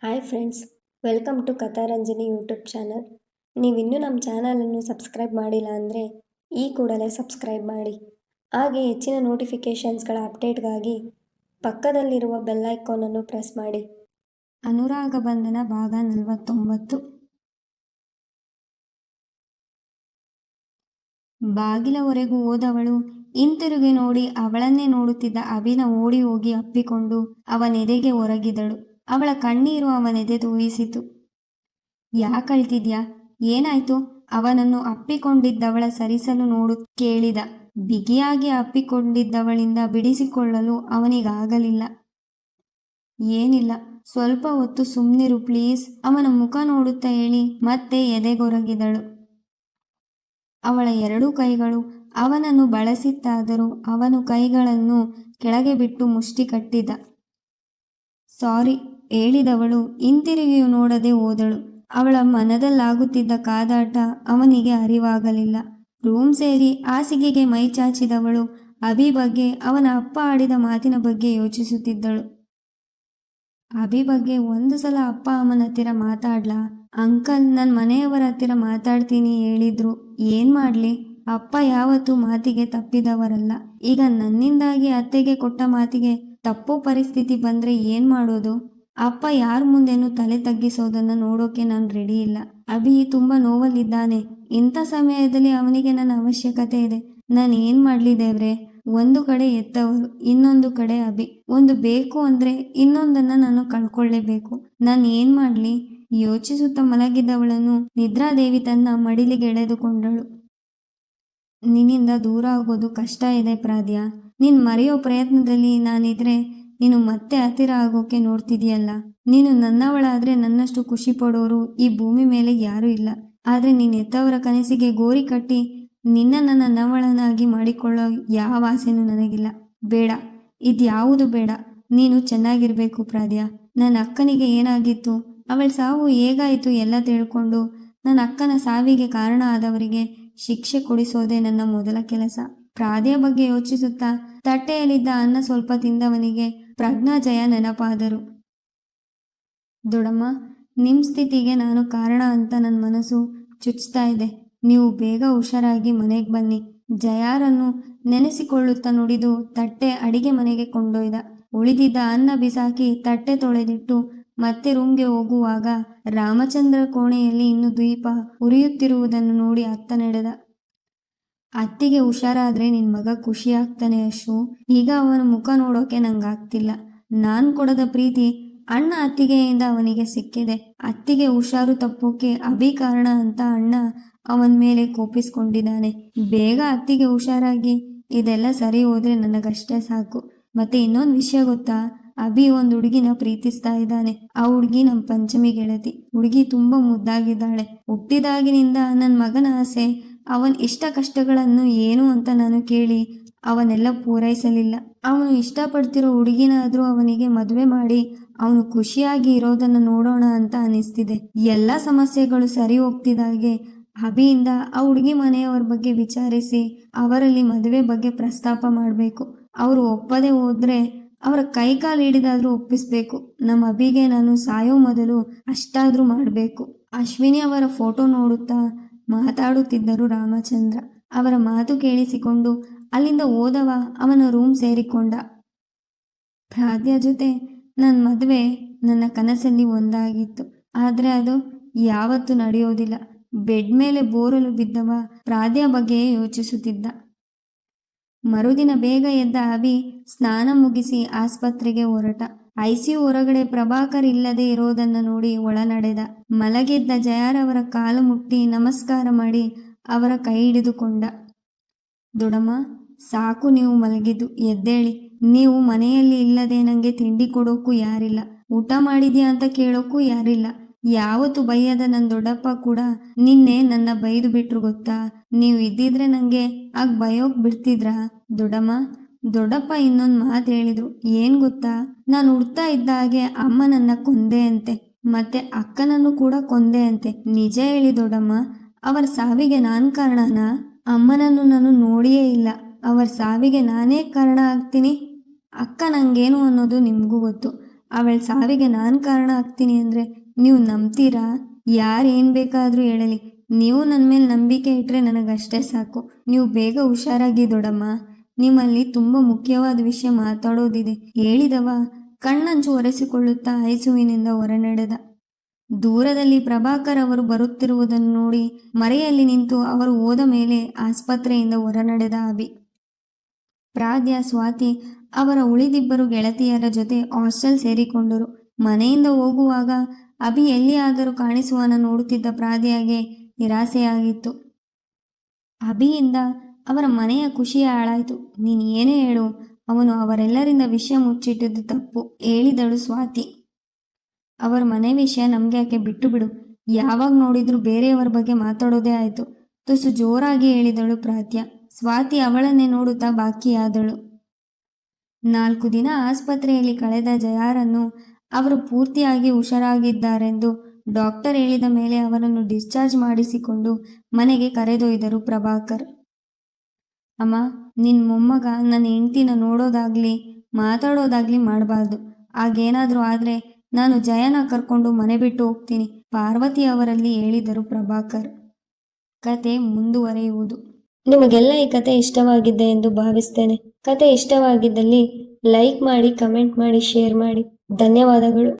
Hi friends, welcome to Katharanjani YouTube channel. ನೀವಿನ್ನೂ ನಮ್ಮ ಚಾನಲನ್ನು ಸಬ್ಸ್ಕ್ರೈಬ್ ಮಾಡಿಲ್ಲ ಅಂದರೆ ಈ ಕೂಡಲೇ ಸಬ್ಸ್ಕ್ರೈಬ್ ಮಾಡಿ. ಹಾಗೆ ಹೆಚ್ಚಿನ ನೋಟಿಫಿಕೇಷನ್ಸ್ಗಳ ಅಪ್ಡೇಟ್ಗಾಗಿ ಪಕ್ಕದಲ್ಲಿರುವ ಬೆಲ್ ಐಕಾನನ್ನು ಪ್ರೆಸ್ ಮಾಡಿ. ಅನುರಾಗ ಬಂಧನ ಭಾಗ 49. ಬಾಗಿಲವರೆಗೂ ಹೋದವಳು ಹಿಂತಿರುಗಿ ನೋಡಿ ಅವಳನ್ನೇ ನೋಡುತ್ತಿದ್ದ ಅಭಿನ ಓಡಿ ಹೋಗಿ ಅಪ್ಪಿಕೊಂಡು ಅವನೆದೆಗೆ ಒರಗಿದಳು. ಅವಳ ಕಣ್ಣೀರು ಅವನೆದೆ ತೂಯಿಸಿತು. ಯಾಕಳ್ತಿದ್ಯಾ? ಏನಾಯ್ತು? ಅವನನ್ನು ಅಪ್ಪಿಕೊಂಡಿದ್ದವಳ ಸರಿಸಲು ಕೇಳಿದ. ಬಿಗಿಯಾಗಿ ಅಪ್ಪಿಕೊಂಡಿದ್ದವಳಿಂದ ಬಿಡಿಸಿಕೊಳ್ಳಲು ಅವನಿಗಾಗಲಿಲ್ಲ. ಏನಿಲ್ಲ, ಸ್ವಲ್ಪ ಹೊತ್ತು ಸುಮ್ಮನಿರು ಪ್ಲೀಸ್, ಅವನ ಮುಖ ನೋಡುತ್ತಾ ಹೇಳಿ ಮತ್ತೆ ಎದೆಗೊರಗಿದಳು. ಅವಳ ಎರಡೂ ಕೈಗಳು ಅವನನ್ನು ಬಳಸಿತ್ತಾದರೂ ಅವನು ಕೈಗಳನ್ನು ಕೆಳಗೆ ಬಿಟ್ಟು ಮುಷ್ಟಿ ಕಟ್ಟಿದ. ಸಾರಿ ಹೇಳಿದವಳು ಹಿಂತಿರುಗಿಯೂ ನೋಡದೆ ಹೋದಳು. ಅವಳ ಮನದಲ್ಲಾಗುತ್ತಿದ್ದ ಕಾದಾಟ ಅವನಿಗೆ ಅರಿವಾಗಲಿಲ್ಲ. ರೂಮ್ ಸೇರಿ ಹಾಸಿಗೆಗೆ ಮೈ ಚಾಚಿದವಳು ಅಭಿ ಬಗ್ಗೆ, ಅವನ ಅಪ್ಪ ಆಡಿದ ಮಾತಿನ ಬಗ್ಗೆ ಯೋಚಿಸುತ್ತಿದ್ದಳು. ಅಭಿ ಬಗ್ಗೆ ಒಂದು ಸಲ ಅಪ್ಪ ಅಮ್ಮನ ಹತ್ತಿರ ಮಾತಾಡ್ಲಾ? ಅಂಕಲ್ ನನ್ನ ಮನೆಯವರ ಹತ್ತಿರ ಮಾತಾಡ್ತೀನಿ ಹೇಳಿದ್ರು. ಏನ್ ಮಾಡ್ಲಿ? ಅಪ್ಪ ಯಾವತ್ತೂ ಮಾತಿಗೆ ತಪ್ಪಿದವರಲ್ಲ. ಈಗ ನನ್ನಿಂದಾಗಿ ಅತ್ತೆಗೆ ಕೊಟ್ಟ ಮಾತಿಗೆ ತಪ್ಪು ಪರಿಸ್ಥಿತಿ ಬಂದ್ರೆ ಏನ್ ಮಾಡೋದು? ಅಪ್ಪ ಯಾರ ಮುಂದೆನೂ ತಲೆ ತಗ್ಗಿಸೋದನ್ನ ನೋಡೋಕೆ ನಾನು ರೆಡಿ ಇಲ್ಲ. ಅಭಿ ತುಂಬಾ ನೋವಲ್ಲಿದ್ದಾನೆ. ಇಂಥ ಸಮಯದಲ್ಲಿ ಅವನಿಗೆ ನನ್ನ ಅವಶ್ಯಕತೆ ಇದೆ. ನಾನು ಏನ್ ಮಾಡ್ಲಿ ದೇವ್ರೆ? ಒಂದು ಕಡೆ ಎತ್ತವರು, ಇನ್ನೊಂದು ಕಡೆ ಅಭಿ. ಒಂದು ಬೇಕು ಅಂದ್ರೆ ಇನ್ನೊಂದನ್ನ ನಾನು ಕಳ್ಕೊಳ್ಳೇಬೇಕು. ನಾನು ಏನ್ ಮಾಡ್ಲಿ? ಯೋಚಿಸುತ್ತಾ ಮಲಗಿದವಳನ್ನು ನಿದ್ರಾದೇವಿ ತನ್ನ ಮಡಿಲಿಗೆ ಎಳೆದುಕೊಂಡಳು. ನಿನ್ನಿಂದ ದೂರ ಆಗೋದು ಕಷ್ಟ ಇದೆ ಪ್ರಾದ್ಯ. ನೀನ್ ಮರೆಯೋ ಪ್ರಯತ್ನದಲ್ಲಿ ನಾನಿದ್ರೆ ನೀನು ಮತ್ತೆ ಹತ್ತಿರ ಆಗೋಕೆ ನೋಡ್ತಿದೀಯಲ್ಲ. ನೀನು ನನ್ನವಳಾದ್ರೆ ನನ್ನಷ್ಟು ಖುಷಿ ಪಡೋರು ಈ ಭೂಮಿ ಮೇಲೆ ಯಾರೂ ಇಲ್ಲ. ಆದ್ರೆ ನೀನ್ ಎತ್ತವರ ಕನಸಿಗೆ ಗೋರಿ ಕಟ್ಟಿ ನಿನ್ನನ್ನು ನನ್ನವಳನಾಗಿ ಮಾಡಿಕೊಳ್ಳೋ ಯಾವ ಆಸೆನೂ ನನಗಿಲ್ಲ. ಬೇಡ, ಇದ್ಯಾವುದು ಬೇಡ. ನೀನು ಚೆನ್ನಾಗಿರ್ಬೇಕು ಪ್ರಾದ್ಯ. ನನ್ನ ಅಕ್ಕನಿಗೆ ಏನಾಗಿತ್ತು, ಅವಳ ಸಾವು ಹೇಗಾಯಿತು ಎಲ್ಲ ತಿಳ್ಕೊಂಡು ನನ್ನ ಅಕ್ಕನ ಸಾವಿಗೆ ಕಾರಣ ಆದವರಿಗೆ ಶಿಕ್ಷೆ ಕೊಡಿಸೋದೇ ನನ್ನ ಮೊದಲ ಕೆಲಸ. ಪ್ರಾದ್ಯ ಬಗ್ಗೆ ಯೋಚಿಸುತ್ತಾ ತಟ್ಟೆಯಲ್ಲಿದ್ದ ಅನ್ನ ಸ್ವಲ್ಪ ತಿಂದವನಿಗೆ ಪ್ರಜ್ಞಾಜಯ ನೆನಪಾದರು. ದೊಡಮ್ಮ, ನಿಮ್ಮ ಸ್ಥಿತಿಗೆ ನಾನು ಕಾರಣ ಅಂತ ನನ್ನ ಮನಸ್ಸು ಚುಚ್ತಾ ಇದೆ. ನೀವು ಬೇಗ ಹುಷಾರಾಗಿ ಮನೆಗೆ ಬನ್ನಿ. ಜಯಾರನ್ನು ನೆನೆಸಿಕೊಳ್ಳುತ್ತಾ ನುಡಿದು ತಟ್ಟೆ ಅಡಿಗೆ ಮನೆಗೆ ಕೊಂಡೊಯ್ದ. ಉಳಿದಿದ್ದ ಅನ್ನ ಬಿಸಾಕಿ ತಟ್ಟೆ ತೊಳೆದಿಟ್ಟು ಮತ್ತೆ ರೂಮ್ಗೆ ಹೋಗುವಾಗ ರಾಮಚಂದ್ರ ಕೋಣೆಯಲ್ಲಿ ಇನ್ನು ದೀಪ ಉರಿಯುತ್ತಿರುವುದನ್ನು ನೋಡಿ ಅತ್ತ ನಡೆದ. ಅತ್ತಿಗೆ ಹುಷಾರಾದ್ರೆ ನಿನ್ ಮಗ ಖುಷಿ ಆಗ್ತಾನೆ ಅಶು. ಈಗ ಅವನ ಮುಖ ನೋಡೋಕೆ ನಂಗಾಗ್ತಿಲ್ಲ. ನಾನ್ ಕೊಡದ ಪ್ರೀತಿ ಅಣ್ಣ ಅತ್ತಿಗೆಯಿಂದ ಅವನಿಗೆ ಸಿಕ್ಕಿದೆ. ಅತ್ತಿಗೆ ಹುಷಾರು ತಪ್ಪೋಕೆ ಅಭಿ ಕಾರಣ ಅಂತ ಅಣ್ಣ ಅವನ ಮೇಲೆ ಕೋಪಿಸ್ಕೊಂಡಿದ್ದಾನೆ. ಬೇಗ ಅತ್ತಿಗೆ ಹುಷಾರಾಗಿ ಇದೆಲ್ಲ ಸರಿ ಹೋದ್ರೆ ನನಗಷ್ಟೇ ಸಾಕು. ಮತ್ತೆ ಇನ್ನೊಂದು ವಿಷಯ ಗೊತ್ತಾ? ಅಭಿ ಒಂದು ಹುಡುಗಿನ ಪ್ರೀತಿಸ್ತಾ ಇದ್ದಾನೆ. ಆ ಹುಡುಗಿ ನಮ್ಮ ಪಂಚಮಿ ಗೆಳತಿ. ಹುಡುಗಿ ತುಂಬಾ ಮುದ್ದಾಗಿದ್ದಾಳೆ. ಹುಟ್ಟಿದಾಗಿನಿಂದ ನನ್ನ ಮಗನ ಆಸೆ, ಅವನ ಇಷ್ಟ ಕಷ್ಟಗಳನ್ನು ಏನು ಅಂತ ನಾನು ಕೇಳಿ ಅವನೆಲ್ಲ ಪೂರೈಸಲಿಲ್ಲ. ಅವನು ಇಷ್ಟಪಡ್ತಿರೋ ಹುಡುಗಿನಾದ್ರೂ ಅವನಿಗೆ ಮದುವೆ ಮಾಡಿ ಅವನು ಖುಷಿಯಾಗಿ ಇರೋದನ್ನು ನೋಡೋಣ ಅಂತ ಅನಿಸ್ತಿದೆ. ಎಲ್ಲ ಸಮಸ್ಯೆಗಳು ಸರಿ ಹೋಗ್ತಿದ್ದಾಗೆ ಅಭಿಯಿಂದ ಆ ಹುಡುಗಿ ಮನೆಯವರ ಬಗ್ಗೆ ವಿಚಾರಿಸಿ ಅವರಲ್ಲಿ ಮದುವೆ ಬಗ್ಗೆ ಪ್ರಸ್ತಾಪ ಮಾಡಬೇಕು. ಅವರು ಒಪ್ಪದೆ ಹೋದ್ರೆ ಅವರ ಕೈಕಾಲು ಹಿಡಿದಾದ್ರೂ ಒಪ್ಪಿಸ್ಬೇಕು. ನಮ್ಮ ಅಭಿಗೆ ನಾನು ಸಾಯೋ ಮೊದಲು ಅಷ್ಟಾದ್ರೂ ಮಾಡಬೇಕು. ಅಶ್ವಿನಿ ಅವರ ಫೋಟೋ ನೋಡುತ್ತಾ ಮಾತಾಡುತ್ತಿದ್ದರು ರಾಮಚಂದ್ರ. ಅವರ ಮಾತು ಕೇಳಿಸಿಕೊಂಡು ಅಲ್ಲಿಂದ ಹೋದವ ಅವನ ರೂಮ್ ಸೇರಿಕೊಂಡ. ಪ್ರಾದ್ಯ ಜೊತೆ ನನ್ನ ಮದುವೆ ನನ್ನ ಕನಸಲ್ಲಿ ಒಂದಾಗಿತ್ತು. ಆದ್ರೆ ಅದು ಯಾವತ್ತೂ ನಡೆಯೋದಿಲ್ಲ. ಬೆಡ್ ಮೇಲೆ ಬೋರಲು ಬಿದ್ದವ ಪ್ರಾದ್ಯ ಬಗ್ಗೆಯೇ ಯೋಚಿಸುತ್ತಿದ್ದ. ಮರುದಿನ ಬೇಗ ಎದ್ದ ಅಭಿ ಸ್ನಾನ ಮುಗಿಸಿ ಆಸ್ಪತ್ರೆಗೆ ಹೊರಟ. ಐಸಿಯು ಹೊರಗಡೆ ಪ್ರಭಾಕರ್ ಇಲ್ಲದೆ ಇರೋದನ್ನ ನೋಡಿ ಒಳ ನಡೆದ. ಮಲಗಿದ್ದ ಜಯಾರವರ ಕಾಲು ಮುಟ್ಟಿ ನಮಸ್ಕಾರ ಮಾಡಿ ಅವರ ಕೈ ಹಿಡಿದುಕೊಂಡ. ದೊಡಮ್ಮ, ಸಾಕು ನೀವು ಮಲಗಿದ್ದು, ಎದ್ದೇಳಿ. ನೀವು ಮನೆಯಲ್ಲಿ ಇಲ್ಲದೆ ನನಗೆ ತಿಂಡಿ ಕೊಡೋಕ್ಕೂ ಯಾರಿಲ್ಲ, ಊಟ ಮಾಡಿದ್ಯಾ ಅಂತ ಕೇಳೋಕ್ಕೂ ಯಾರಿಲ್ಲ. ಯಾವತ್ತು ಬೈಯದ ನನ್ನ ದೊಡ್ಡಪ್ಪ ಕೂಡ ನಿನ್ನೆ ನನ್ನ ಬೈದು ಬಿಟ್ರು ಗೊತ್ತಾ? ನೀವು ಇದ್ದಿದ್ರೆ ನನಗೆ ಆಗ ಬಯೋಕ್ ಬಿಡ್ತಿದ್ರಾ? ದೊಡ್ಡಮ್ಮ, ದೊಡ್ಡಪ್ಪ ಇನ್ನೊಂದು ಮಾತು ಹೇಳಿದ್ರು. ಏನ್ ಗೊತ್ತಾ? ನಾನು ಹುಡ್ತಾ ಇದ್ದ ಹಾಗೆ ಅಮ್ಮ ನನ್ನ ಕೊಂದೆ ಅಂತೆ, ಮತ್ತೆ ಅಕ್ಕನನ್ನು ಕೂಡ ಕೊಂದೆ ಅಂತೆ. ನಿಜ ಹೇಳಿ ದೊಡ್ಡಮ್ಮ, ಅವರ ಸಾವಿಗೆ ನಾನು ಕಾರಣನಾ? ಅಮ್ಮನನ್ನು ನಾನು ನೋಡಿಯೇ ಇಲ್ಲ. ಅವರ ಸಾವಿಗೆ ನಾನೇ ಕಾರಣ ಆಗ್ತೀನಿ? ಅಕ್ಕ ನಂಗೇನು ಅನ್ನೋದು ನಿಮಗೂ ಗೊತ್ತು. ಅವಳ ಸಾವಿಗೆ ನಾನು ಕಾರಣ ಆಗ್ತೀನಿ ಅಂದರೆ ನೀವು ನಂಬ್ತೀರಾ? ಯಾರೇನು ಬೇಕಾದರೂ ಹೇಳಲಿ, ನೀವು ನನ್ನ ಮೇಲೆ ನಂಬಿಕೆ ಇಟ್ಟರೆ ನನಗಷ್ಟೇ ಸಾಕು. ನೀವು ಬೇಗ ಹುಷಾರಾಗಿ ದೊಡಮ್ಮ, ನಿಮ್ಮಲ್ಲಿ ತುಂಬ ಮುಖ್ಯವಾದ ವಿಷಯ ಮಾತಾಡೋದಿದೆ ಹೇಳಿದವ ಕಣ್ಣಂಚು ಒರೆಸಿಕೊಳ್ಳುತ್ತಾ ಐಸುವಿನಿಂದ ಹೊರನಡೆದ. ದೂರದಲ್ಲಿ ಪ್ರಭಾಕರ್ ಅವರು ಬರುತ್ತಿರುವುದನ್ನು ನೋಡಿ ಮರೆಯಲ್ಲಿ ನಿಂತು ಅವರು ಹೋದ ಮೇಲೆ ಆಸ್ಪತ್ರೆಯಿಂದ ಹೊರನಡೆದ ಅಭಿ. ಪ್ರಾದ್ಯ, ಸ್ವಾತಿ ಅವರ ಉಳಿದಿಬ್ಬರು ಗೆಳತಿಯರ ಜೊತೆ ಹಾಸ್ಟೆಲ್ ಸೇರಿಕೊಂಡರು. ಮನೆಯಿಂದ ಹೋಗುವಾಗ ಅಭಿ ಎಲ್ಲಿಯಾದರೂ ಕಾಣಿಸುವನ ನೋಡುತ್ತಿದ್ದ ಪ್ರಾದ್ಯಗೆ ನಿರಾಸೆಯಾಗಿತ್ತು. ಅಭಿಯಿಂದ ಅವರ ಮನೆಯ ಖುಷಿಯೇ ಹಾಳಾಯಿತು. ನೀನು ಏನೇ ಹೇಳು, ಅವನು ಅವರೆಲ್ಲರಿಂದ ವಿಷಯ ಮುಚ್ಚಿಟ್ಟಿದ್ದು ತಪ್ಪು ಹೇಳಿದಳು ಸ್ವಾತಿ. ಅವರ ಮನೆ ವಿಷಯ ನಮ್ಗೆ ಯಾಕೆ, ಬಿಟ್ಟು ಬಿಡು. ಯಾವಾಗ ನೋಡಿದ್ರೂ ಬೇರೆಯವರ ಬಗ್ಗೆ ಮಾತಾಡೋದೇ ಆಯಿತು ತುಸು ಜೋರಾಗಿ ಹೇಳಿದಳು ಪ್ರಾದ್ಯ. ಸ್ವಾತಿ ಅವಳನ್ನೇ ನೋಡುತ್ತಾ ಬಾಕಿಯಾದಳು. 4 ದಿನ ಆಸ್ಪತ್ರೆಯಲ್ಲಿ ಕಳೆದ ಜಯಾರನ್ನು ಅವರು ಪೂರ್ತಿಯಾಗಿ ಹುಷಾರಾಗಿದ್ದಾರೆಂದು ಡಾಕ್ಟರ್ ಹೇಳಿದ ಮೇಲೆ ಅವರನ್ನು ಡಿಸ್ಚಾರ್ಜ್ ಮಾಡಿಸಿಕೊಂಡು ಮನೆಗೆ ಕರೆದೊಯ್ದರು ಪ್ರಭಾಕರ್. ಅಮ್ಮ, ನಿನ್ನ ಮೊಮ್ಮಗ ನನ್ನ ಹೆಂಡ್ತಿನ ನೋಡೋದಾಗ್ಲಿ ಮಾತಾಡೋದಾಗ್ಲಿ ಮಾಡಬಾರ್ದು. ಹಾಗೇನಾದರೂ ಆದರೆ ನಾನು ಜಯನ ಕರ್ಕೊಂಡು ಮನೆ ಬಿಟ್ಟು ಹೋಗ್ತೀನಿ, ಪಾರ್ವತಿ ಅವರಲ್ಲಿ ಹೇಳಿದರು ಪ್ರಭಾಕರ್. ಕತೆ ಮುಂದುವರಿಯುವುದು. ನಿಮಗೆಲ್ಲ ಈ ಕತೆ ಇಷ್ಟವಾಗಿದೆ ಎಂದು ಭಾವಿಸ್ತೇನೆ. ಕತೆ ಇಷ್ಟವಾಗಿದ್ದಲ್ಲಿ ಲೈಕ್ ಮಾಡಿ, ಕಮೆಂಟ್ ಮಾಡಿ, ಶೇರ್ ಮಾಡಿ. ಧನ್ಯವಾದಗಳು.